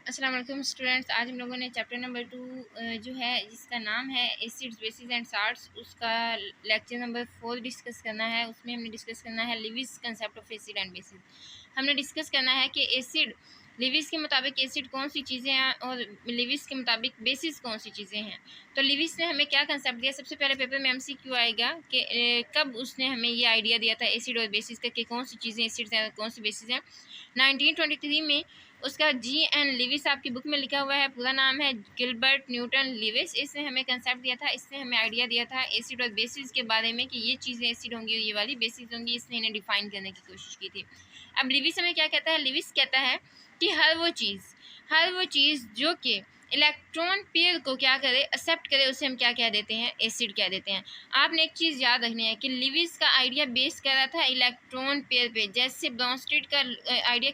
अस्सलाम वालेकुम स्टूडेंट्स। आज हम लोगों ने चैप्टर नंबर 2 जो है जिसका नाम है एसिड्स बेसिस एंड साल्ट्स, उसका लेक्चर नंबर 4 डिस्कस करना है। उसमें हमने डिस्कस करना है Lewis concept of acid and bases. हमने डिस्कस करना है कि एसिड लिविस के मुताबिक एसिड कौन सी चीज़ें हैं और लिविस के मुताबिक बेसिस कौन सी चीज़ें हैं। तो लिविस ने हमें क्या कंसेप्ट दिया, सबसे पहले पेपर में MCQ आएगा कि कब उसने हमें ये आइडिया दिया था एसिड और बेसिस का कि कौन सी चीज़ें एसिड्स हैं और कौन सी बेसिस हैं। 1923 में उसका G.N. लिविस आपकी बुक में लिखा हुआ है, पूरा नाम है गिलबर्ट न्यूटन लिविस। इसने हमें कंसेप्ट दिया था, इसने हमें आइडिया दिया था एसिड और बेसिस के बारे में कि ये चीज़ें एसिड होंगी और ये वाली बेसिस होंगी। इसने इन्हें डिफाइन करने की कोशिश की थी। अब लिविस हमें क्या कहता है, लिविस कहता है कि हर वो चीज़ जो कि इलेक्ट्रॉन पेयर को क्या करे, एक्सेप्ट करे, उसे हम क्या कह देते हैं, एसिड कह देते हैं। आपने एक चीज़ याद रखनी है कि लिविस का आइडिया बेस कर रहा था इलेक्ट्रॉन पेयर पे, जैसे ब्रॉन्स्टेड का आइडिया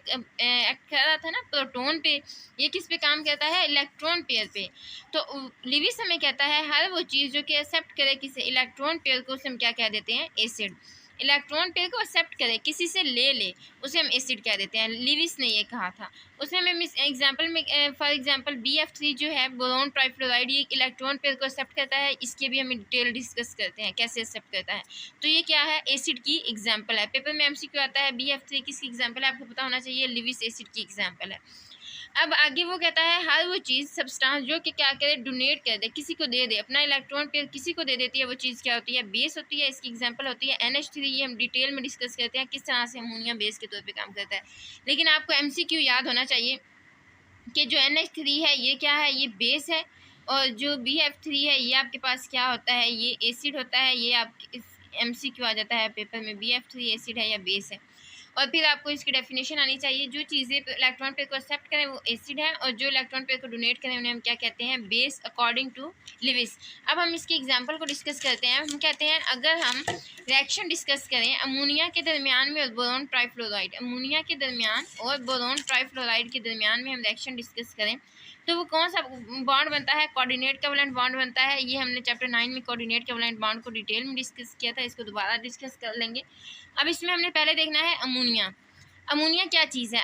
एक्ट कर रहा था ना प्रोटॉन पे, ये किस पे काम करता है, इलेक्ट्रॉन पेयर पे। तो लिविस हमें कहता है हर वो चीज़ जो कि एक्सेप्ट करे किसी इलेक्ट्रॉन पेयर को, उसे हम क्या कह देते हैं, एसिड। इलेक्ट्रॉन पेयर को एक्सेप्ट करे, किसी से ले उसे हम एसिड कह देते हैं। लिविस ने ये कहा था। उसमें मैं एग्जाम्पल में फॉर एग्जाम्पल BF3 जो है बोरोन ट्राइफ्लोराइड, ये इलेक्ट्रॉन पेयर को एक्सेप्ट करता है। इसके भी हम डिटेल डिस्कस करते हैं कैसे एक्सेप्ट करता है। तो ये क्या है, एसिड की एग्जाम्पल है। पेपर में MCQ आता है BF3 किसकी एग्जाम्पल है, आपको पता होना चाहिए, लिविस एसिड की एग्जाम्पल है। अब आगे वो कहता है हर वो चीज़ सब्सटेंस जो कि क्या करे, डोनेट कर दे, किसी को दे दे, अपना इलेक्ट्रॉन पेयर किसी को दे देती है, वो चीज़ क्या होती है, बेस होती है। इसकी एग्जांपल होती है NH3। ये हम डिटेल में डिस्कस करते हैं किस तरह से अमोनिया बेस के तौर पे काम करता है। लेकिन आपको MCQ याद होना चाहिए कि जो NH3 है ये क्या है, ये बेस है, और जो BF3 है ये आपके पास क्या होता है, ये एसिड होता है। ये आप MCQ आ जाता है पेपर में, BF3 एसिड है या बेस है। और फिर आपको इसकी डेफिनेशन आनी चाहिए, जो चीज़ें इलेक्ट्रॉन पेयर को एक्सेप्ट करें वो एसिड है, और जो इलेक्ट्रॉन पेयर को डोनेट करें उन्हें हम क्या कहते हैं, बेस, अकॉर्डिंग टू लिविस। अब हम इसकी एग्जांपल को डिस्कस करते हैं। हम कहते हैं अगर हम रिएक्शन डिस्कस करें अमोनिया के दरमियान में और बोरोन ट्राइफ्लोराइड, अमोनिया के दरमियान और बोरोन ट्राइफ्लोराइड के दरमियान में हम रिएक्शन डिस्कस करें, तो वो कौन सा बॉन्ड बनता है, कोऑर्डिनेट कोवैलेंट बॉन्ड बनता है। ये हमने चैप्टर 9 में कोऑर्डिनेट कोवैलेंट बॉन्ड को डिटेल में डिस्कस किया था, इसको दोबारा डिस्कस कर लेंगे। अब इसमें हमने पहले देखना है अमोनिया। अमोनिया क्या चीज़ है,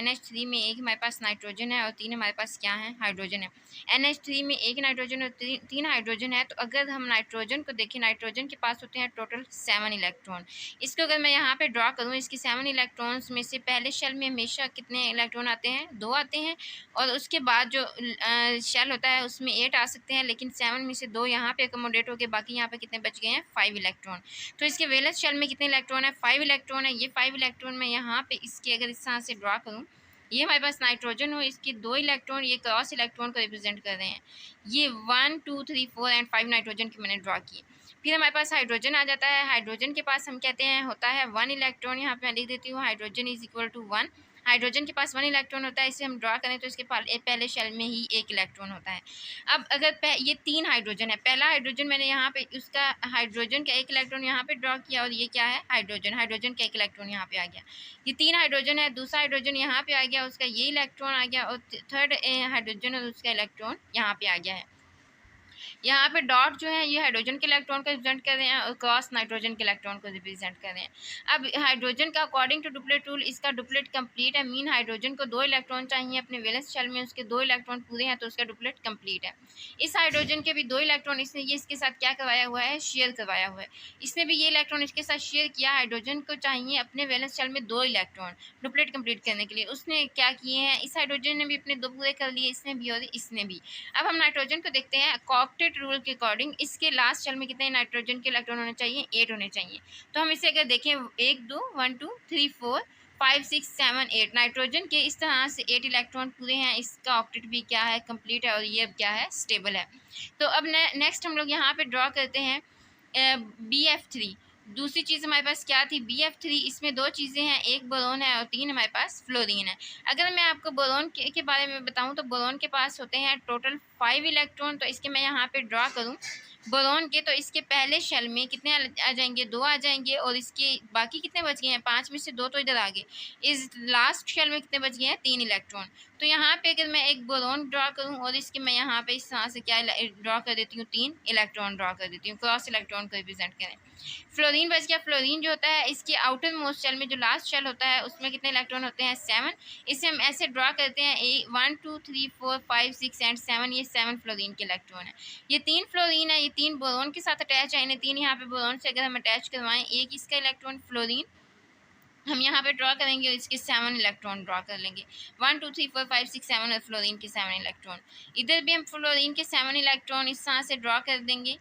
NH3 में एक हमारे पास नाइट्रोजन है और 3 हमारे पास क्या है, हाइड्रोजन है। NH3 में एक नाइट्रोजन और 3 हाइड्रोजन है। तो अगर हम नाइट्रोजन को देखें, नाइट्रोजन के पास होते हैं टोटल 7 इलेक्ट्रॉन। इसको अगर मैं यहाँ पे ड्रॉ करूँ, इसकी 7 इलेक्ट्रॉन्स में से पहले शेल में हमेशा कितने इलेक्ट्रॉन आते हैं, 2 आते हैं, और उसके बाद जो शेल होता है उसमें 8 आ सकते हैं, लेकिन 7 में से 2 यहाँ पे अकोमोडेट हो गए, बाकी यहाँ पे कितने बच गए हैं, 5 इलेक्ट्रॉन। तो इसके वैलेंस शेल में कितने इलेक्ट्रॉन है, 5 इलेक्ट्रॉन है। ये 5 इलेक्ट्रॉन मैं यहाँ पे इसके अगर इस तरह से ड्रा करूँ, ये हमारे पास नाइट्रोजन हो, इसके 2 इलेक्ट्रॉन ये क्रॉस इलेक्ट्रॉन को रिप्रेजेंट कर रहे हैं। ये 1 2 3 4 एंड 5 नाइट्रोजन की मैंने ड्रा की। फिर हमारे पास हाइड्रोजन आ जाता है। हाइड्रोजन के पास हम कहते हैं होता है 1 इलेक्ट्रॉन। यहाँ पे मैं लिख देती हूँ hydrogen is equal to 1। Hydrogen के पास 1 इलेक्ट्रॉन होता है। इसे हम ड्रा करें तो इसके पहले शेल में ही 1 इलेक्ट्रॉन होता है। अब अगर ये 3 हाइड्रोजन है, पहला हाइड्रोजन मैंने यहाँ पे उसका हाइड्रोजन का 1 इलेक्ट्रॉन यहाँ पे ड्रॉ किया, और ये क्या है, हाइड्रोजन का 1 इलेक्ट्रॉन यहाँ पे आ गया। ये 3 हाइड्रोजन है, दूसरा हाइड्रोजन यहाँ पे आ गया, उसका ये इलेक्ट्रॉन आ गया, और थर्ड हाइड्रोजन और उसका इलेक्ट्रॉन यहाँ पे आ गया है। यहाँ पे डॉट जो है ये हाइड्रोजन के इलेक्ट्रॉन को रिप्रेजेंट कर रहे हैं और क्रॉस नाइट्रोजन के इलेक्ट्रॉन को रिप्रेजेंट कर रहे हैं। अब हाइड्रोजन का अकॉर्डिंग टू डुप्लेट रूल इसका डुप्लेट कंप्लीट है। मीन हाइड्रोजन को 2 इलेक्ट्रॉन चाहिए अपने वैलेंस शेल में, उसके 2 इलेक्ट्रॉन पूरे हैं तो उसका डुप्लेट कंप्लीट है। इस हाइड्रोजन के भी 2 इलेक्ट्रॉन इसने ये इसके साथ क्या करवाया हुआ है, शेयर करवाया हुआ है। इसने भी ये इलेक्ट्रॉन इसके साथ शेयर किया। हाइड्रोजन को चाहिए अपने वैलेंस शेल में 2 इलेक्ट्रॉन डुप्लेट कंप्लीट करने के लिए। उसने क्या किए हैं, इस हाइड्रोजन ने भी अपने 2 पूरे कर लिए, इसने भी और इसने भी। अब हम नाइट्रोजन को देखते हैं। कॉकटेट रूल के अकॉर्डिंग इसके लास्ट शेल में कितने नाइट्रोजन के इलेक्ट्रॉन होने चाहिए, 8 होने चाहिए। तो हम इसे अगर देखें 1 2 1 2 3 4 5 6 7 8 नाइट्रोजन के इस तरह से 8 इलेक्ट्रॉन पूरे हैं। इसका ऑक्टेट भी क्या है, कंप्लीट है, और ये अब क्या है, स्टेबल है। तो अब नेक्स्ट हम लोग यहाँ पे ड्रॉ करते हैं BF3। दूसरी चीज़ हमारे पास क्या थी, BF3। इसमें 2 चीज़ें हैं, एक बोरोन है और 3 हमारे पास फ्लोरीन है। अगर मैं आपको बोरोन के बारे में बताऊं तो बोरोन के पास होते हैं टोटल 5 इलेक्ट्रॉन। तो इसके मैं यहाँ पे ड्रा करूं बोरोन के, तो इसके पहले शेल में कितने आ जाएंगे, 2 आ जाएंगे, और इसके बाकी कितने बच गए हैं, 5 में से 2 तो इधर आ गए। इस लास्ट शेल में कितने बच गए हैं, 3 इलेक्ट्रॉन। तो यहाँ पे अगर मैं एक बोरोन ड्रा करूँ और इसके मैं यहाँ पे इस तरह से क्या ड्रॉ कर देती हूँ, 3 इलेक्ट्रॉन ड्रॉ कर देती हूँ, क्रॉस इलेक्ट्रॉन को रिप्रेजेंट करें। फ्लोरीन बच गया। फ्लोरीन जो होता है इसके आउटर मोस्ट शेल में जो लास्ट शेल होता है उसमें कितने इलेक्ट्रॉन होते हैं? 7। इसे हम ऐसे ड्रा करते हैं 1 2 3 4 5 6 एंड 7, ये 7 फ्लोरीन के इलेक्ट्रॉन है। ये 3 फ्लोरीन है, ये 3 बोरोन के साथ अटैच है, इन्हें 3 यहाँ पे बोरोन से अगर हम अटैच करवाएं, एक इसका इलेक्ट्रॉन फ्लोरीन हम यहाँ पे ड्रॉ करेंगे और इसके 7 इलेक्ट्रॉन ड्रॉ कर लेंगे। 1 2 3 4 5 6 7 और फ्लोरीन के 7 इलेक्ट्रॉन। इधर भी हम फ्लोरीन के 7 इलेक्ट्रॉन इस तरह से ड्रॉ कर देंगे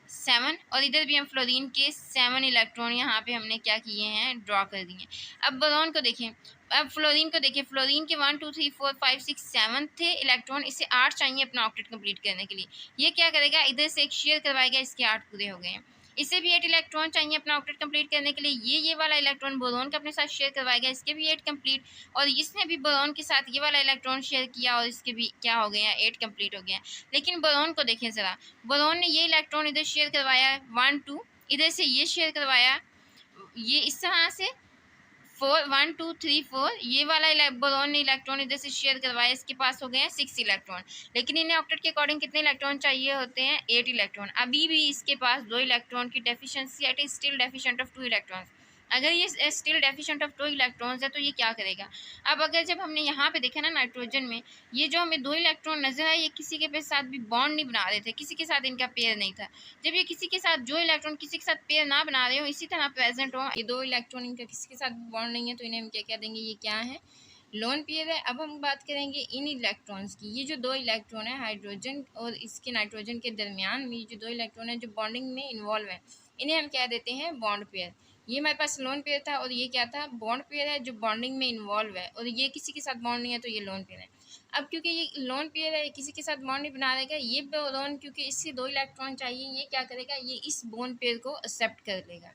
7, और इधर भी हम फ्लोरीन के 7 इलेक्ट्रॉन यहाँ पे हमने क्या किए हैं? ड्रॉ कर दिए। अब बोरोन को देखें, अब फ्लोरीन को देखिए, फ्लोरीन के 1 2 3 4 5 6 7 थे इलेक्ट्रॉन, इसे 8 चाहिए अपना ऑक्टेट कंप्लीट करने के लिए। ये क्या करेगा? इधर से एक शेयर करवाएगा, इसके 8 पूरे हो गए हैं। इसे भी 8 इलेक्ट्रॉन चाहिए अपना ऑक्टेट कंप्लीट करने के लिए। ये वाला इलेक्ट्रॉन बोरोन का अपने साथ शेयर करवाएगा, इसके भी 8 कंप्लीट, और इसने भी बोरोन के साथ ये वाला इलेक्ट्रॉन शेयर किया और इसके भी क्या हो गए हैं? 8 कंप्लीट हो गया। लेकिन बोरोन को देखें ज़रा, बोरोन ने ये इलेक्ट्रॉन इधर शेयर करवाया 1 2, इधर से ये शेयर करवाया, ये इस तरह से 4 1 2 3 4, ये वाला बोरोन ने इलेक्ट्रॉन इधर से शेयर करवाया, इसके पास हो गए हैं 6 इलेक्ट्रॉन। लेकिन इन्हें ऑक्टेट के अकॉर्डिंग कितने इलेक्ट्रॉन चाहिए होते हैं? 8 इलेक्ट्रॉन। अभी भी इसके पास 2 इलेक्ट्रॉन की डेफिशिएंसी है, it is still deficient of 2 electrons. अगर ये स्टिल डेफिशिएंट ऑफ 2 इलेक्ट्रॉन्स है तो ये क्या करेगा? अब अगर जब हमने यहाँ पे देखा ना नाइट्रोजन में, ये जो हमें 2 इलेक्ट्रॉन नजर आए, ये किसी के साथ भी बॉन्ड नहीं बना रहे थे, किसी के साथ इनका पेयर नहीं था। जब ये किसी के साथ, जो इलेक्ट्रॉन किसी के साथ पेयर ना बना रहे हो, इसी तरह प्रेजेंट हो, ये 2 इलेक्ट्रॉन इनका किसी के साथ बॉन्ड नहीं है, तो इन्हें हम क्या कह देंगे? ये क्या है? लोन पेयर है। अब हम बात करेंगे इन इलेक्ट्रॉन्स की। ये जो 2 इलेक्ट्रॉन है हाइड्रोजन और इसके नाइट्रोजन के दरमियान में, ये जो 2 इलेक्ट्रॉन है जो बॉन्डिंग में इन्वॉल्व है, इन्हें हम क्या देते हैं? Bond pair. ये हमारे पास लोन पेयर था और ये क्या था? बॉन्ड पेयर है जो बॉन्डिंग में इन्वॉल्व है, और ये किसी के साथ बॉन्ड नहीं है, तो ये लोन पेयर है। अब क्योंकि ये लोन पेयर है, किसी के साथ बॉन्ड नहीं बना देगा, ये लोन क्योंकि इससे 2 इलेक्ट्रॉन चाहिए, ये क्या करेगा? ये इस बॉन्ड पेयर को एक्सेप्ट कर लेगा।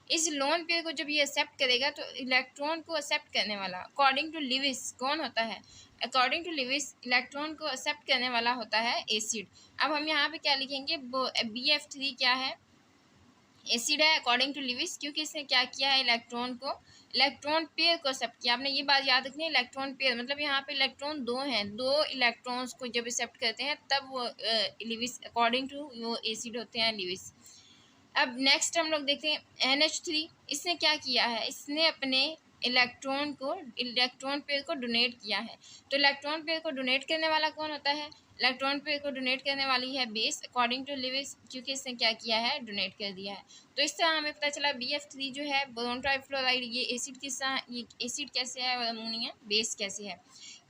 इस लोन पेयर को जब ये एक्सेप्ट करेगा तो इलेक्ट्रॉन को एक्सेप्ट करने वाला अकॉर्डिंग टू लिविस कौन होता है? अकॉर्डिंग टू लिविस इलेक्ट्रॉन को एक्सेप्ट करने वाला होता है एसिड। अब हम यहाँ पे क्या लिखेंगे? BF3 क्या है? एसिड है अकॉर्डिंग टू लिविस, क्योंकि इसने क्या किया है? इलेक्ट्रॉन पेयर को एक्सेप्ट किया। आपने ये बात याद रखनी है, इलेक्ट्रॉन पेयर मतलब यहाँ पे इलेक्ट्रॉन 2 हैं, 2 इलेक्ट्रॉन्स को जब एक्सेप्ट करते हैं तब वो लिविस अकॉर्डिंग टू वो एसिड होते हैं लिविस। अब नेक्स्ट हम लोग देखते हैं NH3। इसने क्या किया है? इसने अपने इलेक्ट्रॉन पेयर को डोनेट किया है। तो इलेक्ट्रॉन पेयर को डोनेट करने वाला कौन होता है? इलेक्ट्रॉन पेयर को डोनेट करने वाली है बेस अकॉर्डिंग टू लिविस, क्योंकि इसने क्या किया है? डोनेट कर दिया है। तो इस तरह हमें पता चला BF3 जो है बोरोन ट्राइफ्लोराइड, ये एसिड ये एसिड कैसे है और अमोनिया बेस कैसे है?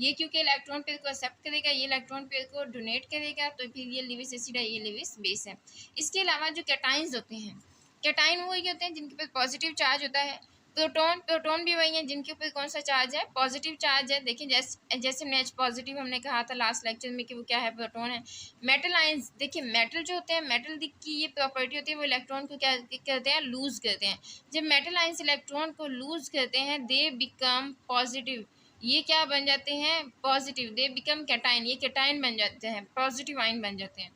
ये क्योंकि इलेक्ट्रॉन पेयर को एक्सेप्ट करेगा, ये इलेक्ट्रॉन पेयर को डोनेट करेगा, तो फिर ये लिविस एसिड है, ये लिविस बेस है। इसके अलावा जो कैटाइंस होते हैं, कैटाइन वही होते हैं जिनके ऊपर पॉजिटिव चार्ज होता है। प्रोटोन भी वही है जिनके ऊपर कौन सा चार्ज है? पॉजिटिव चार्ज है। देखिए जैसे H पॉजिटिव हमने कहा था लास्ट लेक्चर में कि वो क्या है? प्रोटोन है। मेटल आयंस, देखिए मेटल जो होते हैं, मेटल की ये प्रॉपर्टी होती है, वो इलेक्ट्रॉन को क्या करते हैं? लूज करते हैं। जब मेटल आयंस इलेक्ट्रॉन को लूज करते हैं, दे बिकम पॉजिटिव। ये क्या बन जाते हैं? पॉजिटिव। दे बिकम कैटाइन, ये कैटाइन बन जाते हैं, पॉजिटिव आयन बन जाते हैं।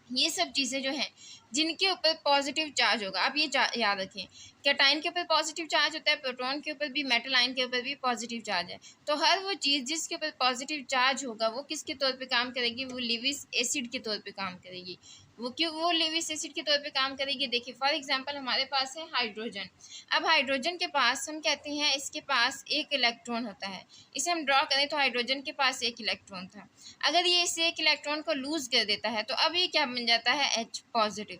ये सब चीज़ें जो हैं जिनके ऊपर पॉजिटिव चार्ज होगा, आप ये याद रखें, कैटाइन के ऊपर पॉजिटिव चार्ज होता है, प्रोटॉन के ऊपर भी, मेटल आयन के ऊपर भी पॉजिटिव चार्ज है। तो हर वो चीज़ जिसके ऊपर पॉजिटिव चार्ज होगा वो किसके तौर पे काम करेगी? वो लिविस एसिड के तौर पे काम करेगी। वो लिविस एसिड के तौर पे काम करेगी। देखिए फॉर एग्जांपल हमारे पास है हाइड्रोजन। अब हाइड्रोजन के पास हम कहते हैं इसके पास 1 इलेक्ट्रॉन होता है। इसे हम ड्रॉ करें तो हाइड्रोजन के पास 1 इलेक्ट्रॉन था। अगर ये इस 1 इलेक्ट्रॉन को लूज कर देता है तो अब ये क्या बन जाता है? H positive.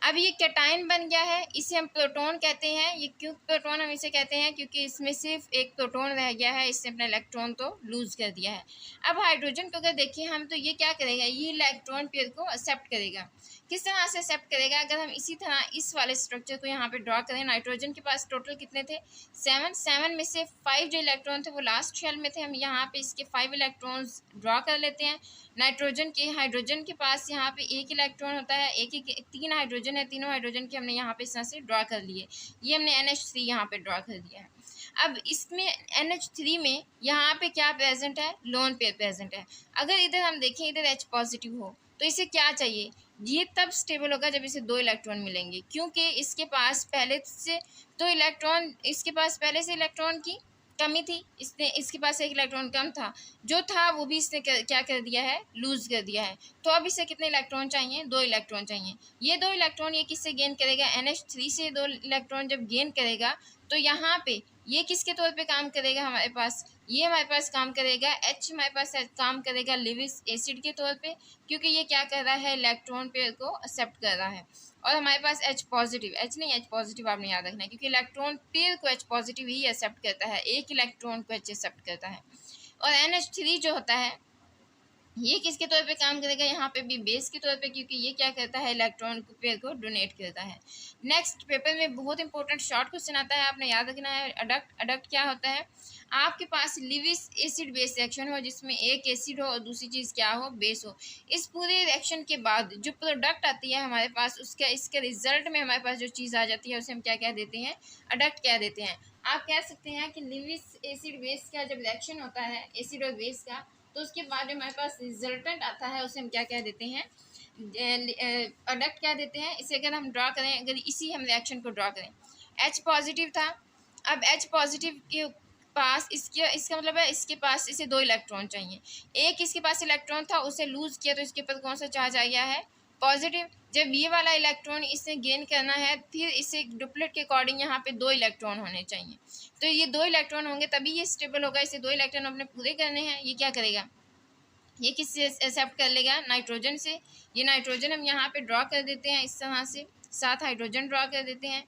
अब ये कैटाइन बन गया है, इसे हम प्रोटॉन कहते हैं। ये क्यों प्रोटॉन हम इसे कहते हैं? क्योंकि इसमें सिर्फ 1 प्रोटॉन रह गया है, इसने अपना इलेक्ट्रॉन तो लूज कर दिया है। अब हाइड्रोजन को अगर देखिए हम, तो ये क्या करेगा? ये इलेक्ट्रॉन पेयर को एक्सेप्ट करेगा। किस तरह से एक्सेप्ट करेगा? अगर हम इसी तरह इस वाले स्ट्रक्चर को यहाँ पे ड्रॉ करें, नाइट्रोजन के पास टोटल कितने थे? 7 में से 5 जो इलेक्ट्रॉन थे वो लास्ट शेल में थे। हम यहाँ पे इसके 5 इलेक्ट्रॉन्स ड्रॉ कर लेते हैं। हाइड्रोजन के पास यहाँ पे 1 इलेक्ट्रॉन होता है, 3 हाइड्रोजन है, तीनों हाइड्रोजन के हमने यहाँ पे इस तरह से ड्रॉ कर लिए। ये हमने NH3 यहाँ पे ड्रॉ कर दिया है। अब इसमें NH3 में यहाँ पे क्या प्रेजेंट है? लोन पेयर प्रेजेंट है। अगर इधर हम देखें, इधर H पॉजिटिव हो तो इसे क्या चाहिए? ये तब स्टेबल होगा जब इसे 2 इलेक्ट्रॉन मिलेंगे, क्योंकि इसके पास पहले से इलेक्ट्रॉन की कमी थी, इसने इसके पास एक इलेक्ट्रॉन कम था, जो था वो भी इसने क्या कर दिया है, लूज कर दिया है। तो अब इसे कितने इलेक्ट्रॉन चाहिए, 2 इलेक्ट्रॉन चाहिए। ये 2 इलेक्ट्रॉन ये किससे गेन करेगा, NH3 से 2 इलेक्ट्रॉन जब गेन करेगा तो यहाँ पे ये किसके तौर पे काम करेगा हमारे पास, ये हमारे पास काम करेगा H, हमारे पास काम करेगा लिविस एसिड के तौर पे, क्योंकि ये क्या कर रहा है, इलेक्ट्रॉन पेयर को एक्सेप्ट कर रहा है। और हमारे पास H पॉजिटिव, H नहीं H पॉजिटिव आपने याद रखना है, क्योंकि इलेक्ट्रॉन पेयर को H पॉजिटिव ही एक्सेप्ट करता है, एक इलेक्ट्रॉन को H एक्सेप्ट करता है। और NH3 जो होता है ये किसके तौर पे काम करेगा, यहाँ पे भी बेस के तौर पे, क्योंकि ये क्या करता है, इलेक्ट्रॉन पेयर को डोनेट करता है। नेक्स्ट पेपर में बहुत इंपॉर्टेंट शॉर्ट क्वेश्चन आता है, आपने याद रखना है। अडक्ट, अडक्ट क्या होता है, आपके पास लिविस एसिड बेस रिएक्शन हो जिसमें एक एसिड हो और दूसरी चीज़ क्या हो, बेस हो। इस पूरे रिएक्शन के बाद जो प्रोडक्ट आती है हमारे पास, उसका इसके रिजल्ट में हमारे पास जो चीज़ आ जाती है उसे हम क्या कह देते हैं, अडक्ट कह देते हैं। आप कह सकते हैं कि लिविस एसिड बेस का जब रिएक्शन होता है एसिड और बेस का, तो उसके बाद जो हमारे पास रिजल्टेंट आता है उसे हम क्या कह देते हैं, अडक्ट कह देते हैं। इसे अगर हम ड्रा करें, अगर इसी हम रिएक्शन को ड्रा करें, H पॉजिटिव था, अब H पॉजिटिव के पास इसका मतलब है इसके पास इसे 2 इलेक्ट्रॉन चाहिए। एक इसके पास इलेक्ट्रॉन था उसे लूज किया तो इसके ऊपर कौन सा चार्ज आ गया है, पॉजिटिव। जब ये वाला इलेक्ट्रॉन इसने गेन करना है, फिर इसे डुप्लेट के अकॉर्डिंग यहाँ पे 2 इलेक्ट्रॉन होने चाहिए। तो ये 2 इलेक्ट्रॉन होंगे तभी ये स्टेबल होगा। इसे 2 इलेक्ट्रॉन अपने पूरे करने हैं। ये क्या करेगा, ये किससे एक्सेप्ट कर लेगा, नाइट्रोजन से। ये नाइट्रोजन हम यहाँ पे ड्रॉ कर देते हैं इस तरह से, 7 हाइड्रोजन ड्रॉ कर देते हैं,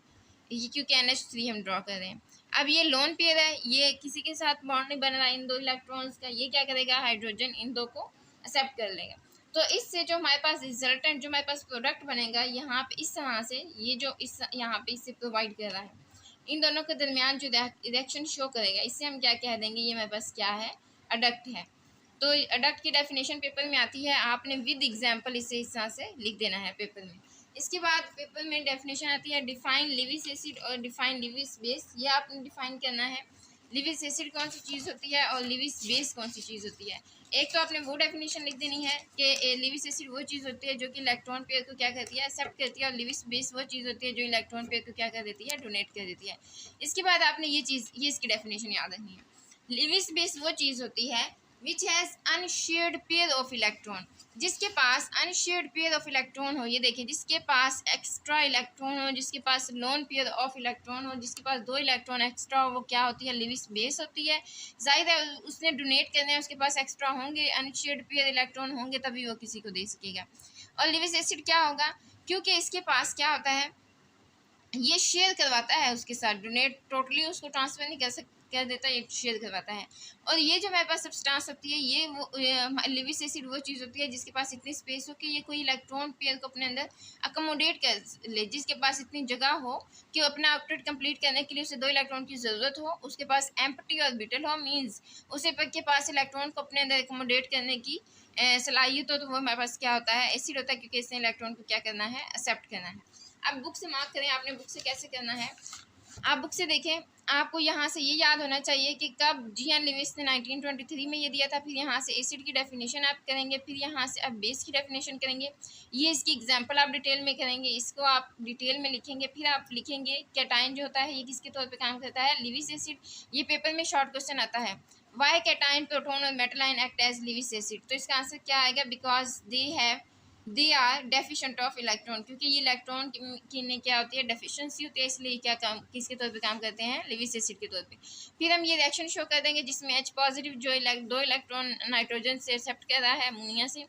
ये क्योंकि NH3 हम ड्रॉ कर रहे हैं। अब ये लोन पेयर है, ये किसी के साथ बॉन्ड नहीं बन रहा है इन 2 इलेक्ट्रॉन्स का, ये क्या करेगा, हाइड्रोजन इन 2 को एक्सेप्ट कर लेगा। तो इससे जो हमारे पास रिजल्टेंट, जो हमारे पास प्रोडक्ट बनेगा यहाँ पे इस तरह से, ये जो इस यहाँ पे इससे प्रोवाइड कर रहा है, इन दोनों के दरमियान जो रिएक्शन शो करेगा, इससे हम क्या कह देंगे, ये हमारे पास क्या है, अडक्ट है। तो अडक्ट की डेफिनेशन पेपर में आती है, आपने विद एग्जांपल इसे इस तरह से लिख देना है पेपर में। इसके बाद पेपर में डेफिनेशन आती है डिफाइन लिविस एसिड और डिफाइन लिविस बेस। ये आपने डिफाइन करना है, लिविस एसिड कौन सी चीज़ होती है और लिविस बेस कौन सी चीज़ होती है। एक तो आपने वो डेफिनेशन लिख देनी है कि लिविस एसिड वो चीज़ होती है जो कि इलेक्ट्रॉन पेयर को क्या करती है, एक्सेप्ट करती है, और लिविस बेस वो चीज़ होती है जो इलेक्ट्रॉन पेयर को क्या कर देती है, डोनेट कर देती है। इसके बाद आपने ये इसकी डेफिनेशन याद रखनी है। लिविस बेस वो चीज़ होती है which has unshared pair of electron, जिसके पास अनशेयर्ड पेयर ऑफ इलेक्ट्रॉन हो। ये देखिए, जिसके पास एक्स्ट्रा इलेक्ट्रॉन हो, जिसके पास लोन पेयर ऑफ इलेक्ट्रॉन हो, जिसके पास 2 इलेक्ट्रॉन एक्स्ट्रा हो, वो क्या होती है, लिविस बेस होती है। जाहिर है उसने डोनेट करने हैं, उसके पास एक्स्ट्रा होंगे, अनशेयर्ड पेयर इलेक्ट्रॉन होंगे तभी वो किसी को दे सकेगा। और लिविस एसिड क्या होगा, क्योंकि इसके पास क्या होता है, ये शेयर करवाता है उसके साथ, डोनेट टोटली उसको ट्रांसफ़र नहीं कर देता, ये शेयर करवाता है। और ये जो हमारे पास सब्सटेंस होती है, ये वो लिविस एसिड वो चीज़ होती है जिसके पास इतनी स्पेस हो कि ये कोई इलेक्ट्रॉन पेयर को अपने अंदर अकोमोडेट कर ले, जिसके पास इतनी जगह हो कि अपना ऑक्टेट कंप्लीट करने के लिए उसे 2 इलेक्ट्रॉन की ज़रूरत हो, उसके पास एम्प्टी ऑर्बिटल हो, मीन्स उसे के पास इलेक्ट्रॉन को अपने अंदर अकोमोडेट करने की सलाहियत हो, तो वो हमारे पास क्या होता है, एसिड होता है, क्योंकि इसने इलेक्ट्रॉन को क्या करना है, एक्सेप्ट करना है। अब बुक से मार्क करें, आपने बुक से कैसे करना है, आप बुक से देखें। आपको यहाँ से ये याद होना चाहिए कि कब जीएन लिविस ने 1923 में ये दिया था। फिर यहाँ से एसिड की डेफिनेशन आप करेंगे, फिर यहाँ से आप बेस की डेफिनेशन करेंगे, ये इसकी एग्जांपल आप डिटेल में करेंगे, इसको आप डिटेल में लिखेंगे। फिर आप लिखेंगे कैटाइन जो होता है ये किसके तौर पे काम करता है, लिविस एसिड। ये पेपर में शॉर्ट क्वेश्चन आता है, वाई कैटाइन, प्रोटोन और metal ion act as Lewis acid. तो इसका आंसर क्या आएगा, because they are deficient of electron, क्योंकि ये इलेक्ट्रॉन की ने क्या होती है, डेफिशिएंसी होती है, इसलिए क्या काम किसके तौर पे काम करते हैं, लिविस एसिड के तौर पे। फिर हम ये रिएक्शन शो कर देंगे जिसमें H पॉजिटिव जो 2 इलेक्ट्रॉन नाइट्रोजन से एक्सेप्ट कर रहा है अमोनिया से।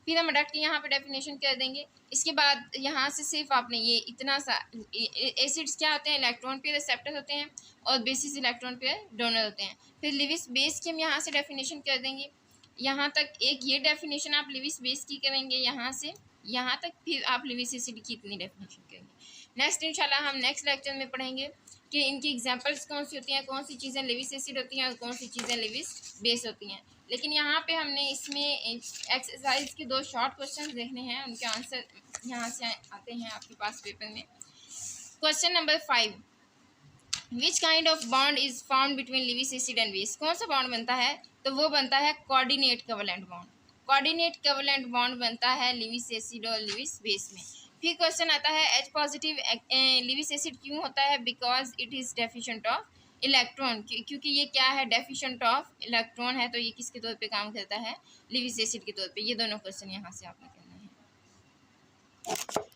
फिर हम अडक्ट की यहाँ पे डेफिनेशन कर देंगे। इसके बाद यहाँ से सिर्फ आपने ये इतना सा, एसिड्स क्या होते हैं, इलेक्ट्रॉन पेयर एक्सेप्टर होते हैं और बेसिस इलेक्ट्रॉन पेयर डोनर होते हैं। फिर लिविस बेस की हम यहाँ से डेफिनेशन कर देंगे, यहाँ तक एक ये डेफिनेशन आप लिविस बेस की करेंगे यहाँ से यहाँ तक, फिर आप लिविस एसिड की इतनी डेफिनेशन करेंगे। नेक्स्ट इंशाल्लाह हम नेक्स्ट लेक्चर में पढ़ेंगे कि इनकी एग्जांपल्स कौन सी होती हैं, कौन सी चीज़ें लिविस एसिड होती हैं और कौन सी चीज़ें लिविस बेस होती हैं। लेकिन यहाँ पे हमने इसमें एक्सरसाइज के 2 शॉर्ट क्वेश्चन देखने हैं, उनके आंसर यहाँ से आते हैं आपके पास पेपर में। Question number 5, which kind of bond is found between Lewis acid and base. कौन सा बॉन्ड बनता है, तो वो बनता है coordinate covalent bond. Coordinate covalent bond बनता है लिविस एसिड और लिविस बेस में। फिर क्वेश्चन आता है H पॉजिटिव लिविस एसिड क्यों होता है, because it is deficient of electron, क्योंकि ये क्या है, डेफिशिएंट ऑफ इलेक्ट्रॉन है, तो ये किसके तौर पे काम करता है, लिविस एसिड के तौर पे। ये दोनों क्वेश्चन यहाँ से आपने करना है।